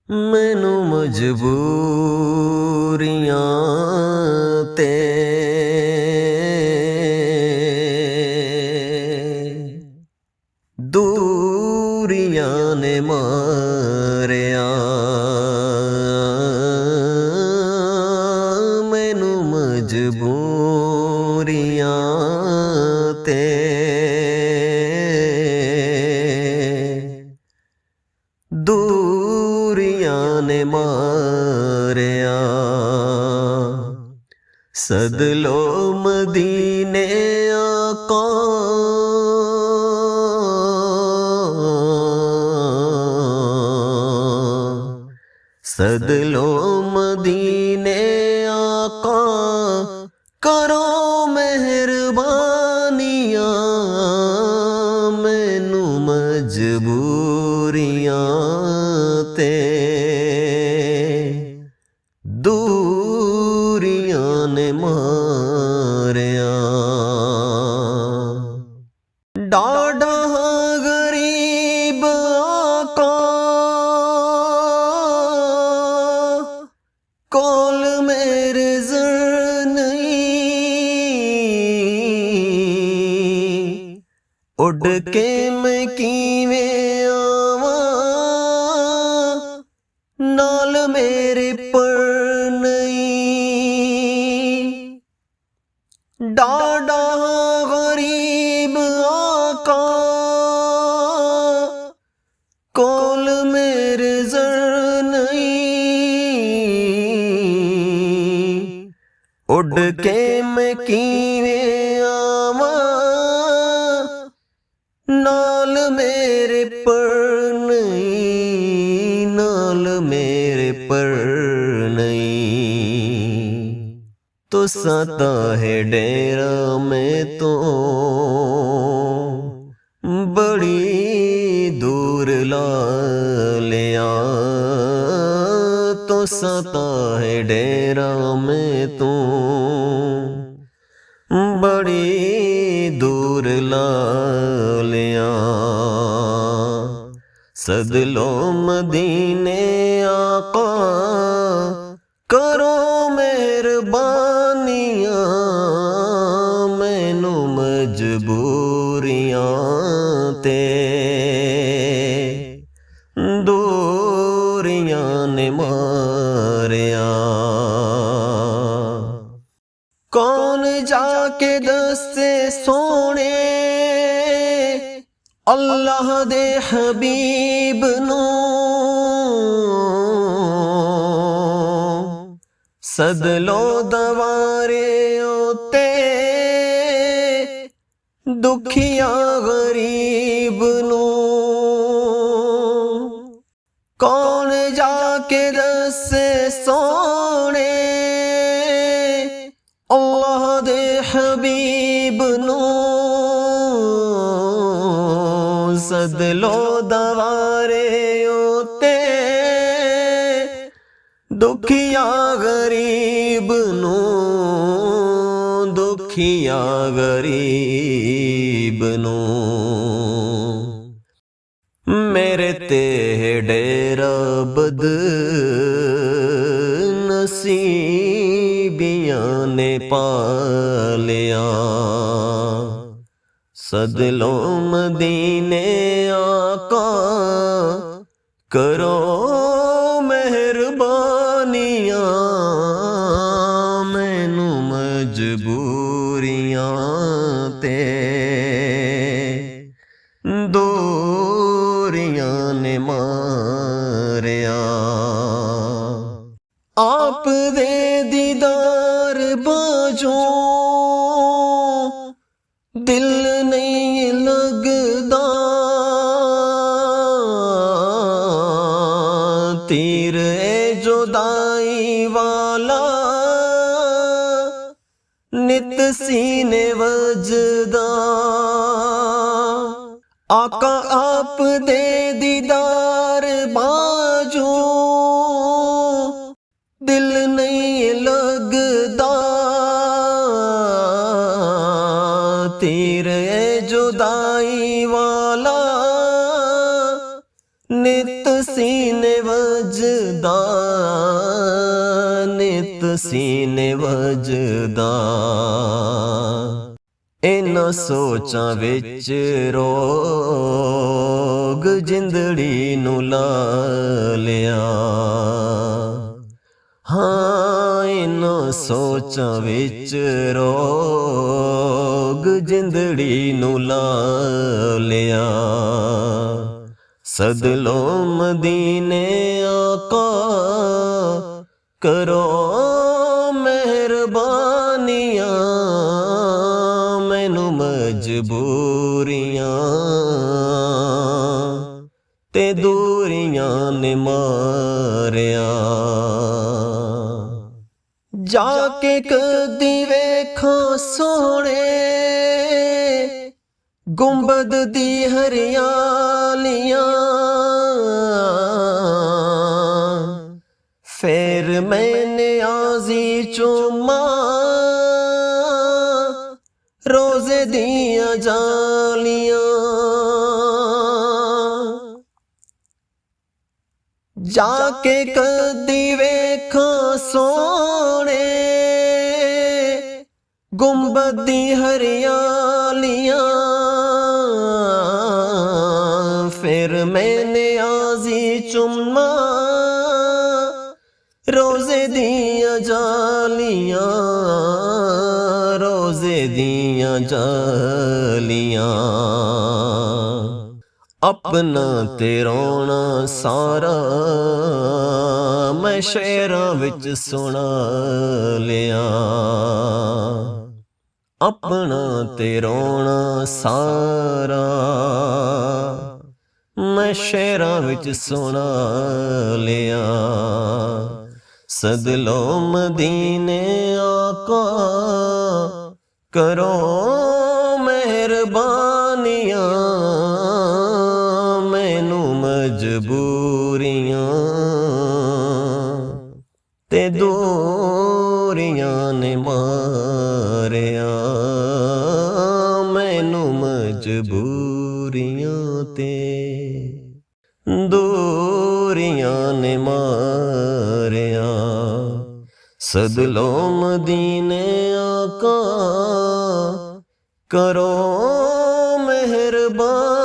ਮੈਨੂੰ ਮਜਬੂਰੀਆਂ ਤੇ ਦੂਰੀਆਂ ਨੇ ਮਾਰਿਆ, ਮੈਨੂੰ ਮਜਬੂਰੀਆਂ ਤੇ ਦੂਰੀਆਂ ਨੇ ਮਾਰਿਆ। ਸਦ ਲੋ ਮਦੀਨੇ ਆਕਾ, ਸਦ ਲੋ ਮਦੀਨੇ ਆਕਾ, ਕਰੋ ਮਿਹਰਬਾਨੀਆਂ, ਮੈਨੂੰ ਮਜਬੂਰੀਆਂ ਤੇ ਦੂਰੀਆਂ ਨੇ ਮਾਰਿਆ। ਡਾਢਾ ਗਰੀਬ ਆਕਾ, ਕੋਲ ਮੇਰੇ ਜ਼ਰ ਨਹੀਂ, ਉੱਡ ਕੇ ਮੈਂ ਕਿਵੇਂ ਆਵਾਂ, ਨਾਲ ਮੇਰੇ ਪਰ ਨਹੀਂ। ਡਾਢਾ ਗਰੀਬ ਆਕਾ, ਕੋਲ ਮੇਰੇ ਜ਼ਰ ਨਹੀਂ, ਉੱਡ ਕੇ ਮੈਂ ਕਿਵੇਂ ਆਵਾਂ, ਨਾਲ ਮੇਰੇ ਪਰ ਨਹੀਂ, ਨਾਲ ਮੇਰੇ ਪਰ ਨਹੀਂ। ਤੁਸਾਂ ਤਾਂ ਹੈ ਡੇਰਾ ਮੈਂ ਤੋਂ ਬੜੀ ਦੂਰ ਲਾ ਲਿਆ, ਤੁਸਾਂ ਤਾਂ ਹੈ ਡੇਰਾ ਮੈਂ ਤੋਂ ਬੜੀ ਦੂਰ ਲਾ ਲਿਆ। ਸਦ ਲੋ ਮਦੀਨੇ ਆਕਾ, ਕਰੋ ਮਿਹਰਬਾਨੀਆਂ, ਮੈਨੂੰ ਮਜਬੂਰੀਆਂ ਤੇ ਦੂਰੀਆਂ ਨੇ ਮਾਰਿਆ। ਕੌਣ ਜਾ ਕੇ ਦੱਸੇ ਸੋਹਣੇ ਅੱਲਾਹ ਦੇ ਹਬੀਬ ਨੂੰ, ਸਦ ਲੋ ਦਵਾਰੇ ਉਤੇ ਦੁਖੀਆ ਗਰੀਬ ਨੂੰ। ਕੌਣ ਜਾ ਕੇ ਦੱਸੇ ਸੋਹਣੇ ਅੱਲਾਹ ਦੇ ਹਬੀਬ ਨੂੰ, ਸਦ ਲੋ ਦਵਾਰੇ ਉਤੇ ਦੁਖੀਆ ਗਰੀਬ ਨੂੰ, ਦੁਖੀਆ ਗਰੀਬ ਨੂੰ। ਮੇਰੇ ਤੇ ਡੇਰਾ ਬਦ ਨਸੀਬੀਆਂ ਨੇ ਪਾਲਿਆ, ਸਦ ਲੋ ਮਦੀਨੇ ਆਕਾ, ਕਰੋ ਮਿਹਰਬਾਨੀਆਂ, ਮੈਨੂੰ ਮਜਬੂਰੀਆਂ ਤੇ ਦੂਰੀਆਂ ਨੇ ਮਾਰਿਆ। ਆਪ ਦੇ ਦੀਦਾਰ ਬਾਝੋਂ ਦਿਲ ਨਹੀਂ ਲੱਗਦਾ, ਤੀਰ ਏ ਜੁਦਾਈ ਵਾਲਾ ਨਿਤ ਸੀਨੇ ਵਜਦਾ। ਆਕਾ ਆਪ ਦੇ ਦੀਦਾਰ ਬਾਝੋਂ ਦਿਲ ਨਹੀਂ ਲੱਗਦਾ, ਤੀਰ ਏ ਜੁਦਾਈ ਵਾਲਾ ਨਿਤ ਸੀਨੇ ਵਜਦਾ, ਨਿਤ ਸੀਨੇ ਵਜਦਾ, ਇਹਨਾਂ ਸੋਚਾਂ ਵਿੱਚ ਰੋਗ ਜਿੰਦੜੀ ਨੂੰ ਲਾ ਲਿਆ। ਹਾਂ, ਇਹਨਾਂ ਸੋਚਾਂ ਵਿੱਚ ਰੋਗ ਜਿੰਦੜੀ ਨੂੰ ਲਾ ਲਿਆ। ਸਦਲੋ ਮਦੀਨੇ ਆਕਾ, ਕਰੋ ਮਿਹਰਬਾਨੀਆਂ, ਮੈਨੂੰ ਮਜਬੂਰੀਆਂ ਤੇ ਦੂਰੀਆਂ ਨੇ ਮਾਰਿਆ। ਜਾ ਕੇ ਕਦੀ ਵੇਖਾਂ ਸੋਹਣੇ ਗੁੰਬਦ ਦੀ ਹਰਿਆਲੀਆਂ, ਫੇਰ ਮੈਂ ਨਿਆਜ਼ੀ ਚੁੰਮਾਂ ਰੋਜ਼ੇ ਦੀਆਂ ਜਾਲੀਆਂ। ਜਾ ਕੇ ਕਦੀ ਵੇਖਾਂ ਸੋਹਣੇ ਗੁੰਬਦ ਦੀ ਹਰਿਆਲੀਆਂ, ਫਿਰ ਮੈਂ ਨਿਆਜ਼ੀ ਚੁੰਮਾਂ ਰੋਜ਼ੇ ਦੀਆਂ ਜਾਲੀਆਂ, ਰੋਜ਼ੇ ਦੀਆਂ ਜਾਲੀਆਂ। ਆਪਣਾ ਤੇ ਰੋਣਾ ਸਾਰਾ ਮੈਂ ਸ਼ੇਰਾਂ ਵਿੱਚ ਸੁਣਾ ਲਿਆ। ਆਪਣਾ ਤੇ ਰੋਣਾ ਸਾਰਾ ਮੈਂ ਸ਼ੇਰਾਂ ਵਿੱਚ ਸੁਣਾ ਲਿਆ। ਸਦਲੋ ਮਦੀਨੇ ਆਕਾ, ਕਰੋ ਮਿਹਰਬਾਨੀਆਂ, ਮੈਨੂੰ ਮਜਬੂਰੀਆਂ ਤੇ ਦੂਰੀਆਂ ਨੇ ਮਾਰਿਆ। ਮੈਨੂੰ ਮਜਬੂਰੀਆਂ ਤੇ ਦੂਰੀਆਂ ਨੇ ਮਾਰਿਆ। ਸਦਲੋ ਮਦੀਨੇ ਆਕਾ, ਕਰੋ ਮਿਹਰਬਾਨੀ।